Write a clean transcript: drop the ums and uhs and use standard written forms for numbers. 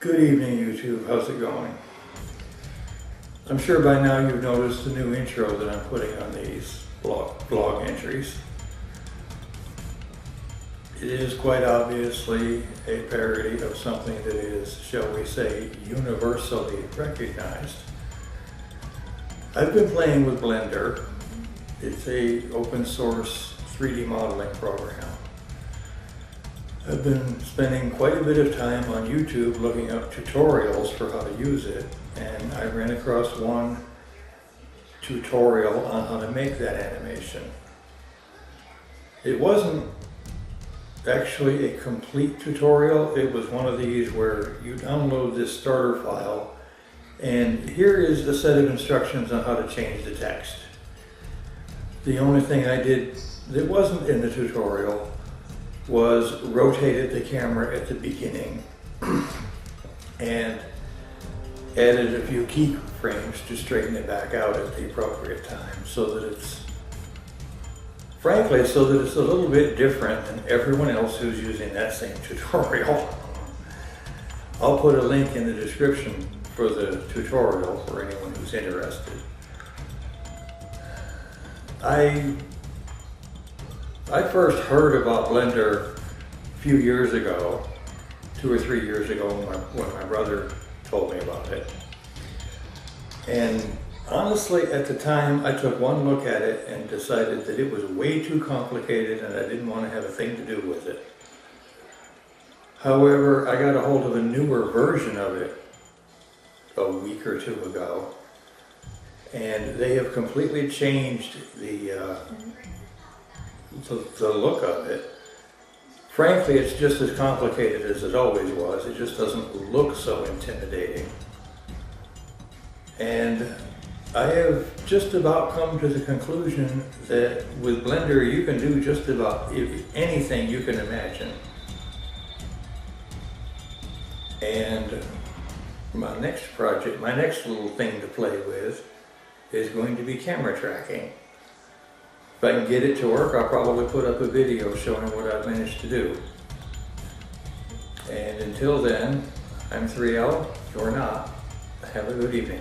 Good evening, YouTube. How's it going? I'm sure by now you've noticed the new intro that I'm putting on these vlog entries. It is quite obviously a parody of something that is, shall we say, universally recognized. I've been playing with Blender. It's an open source 3D modeling program. I've been spending quite a bit of time on YouTube looking up tutorials for how to use it, and I ran across one tutorial on how to make that animation. It wasn't actually a complete tutorial. It was one of these where you download this starter file, and here is the set of instructions on how to change the text. The only thing I did that wasn't in the tutorial was rotated the camera at the beginning and added a few keyframes to straighten it back out at the appropriate time, so that it's, frankly, so that it's a little bit different than everyone else who's using that same tutorial. I'll put a link in the description for the tutorial for anyone who's interested. I first heard about Blender a few years ago, 2 or 3 years ago, when my brother told me about it. And honestly, at the time, I took one look at it and decided that it was way too complicated and I didn't want to have a thing to do with it. However, I got a hold of a newer version of it a week or 2 ago, and they have completely changed the look of it. Frankly, it's just as complicated as it always was. It just doesn't look so intimidating. And I have just about come to the conclusion that with Blender you can do just about anything you can imagine. And my next project, my next little thing to play with is going to be camera tracking. If I can get it to work, I'll probably put up a video showing what I've managed to do. And until then, I'm 3L, you're not. Have a good evening.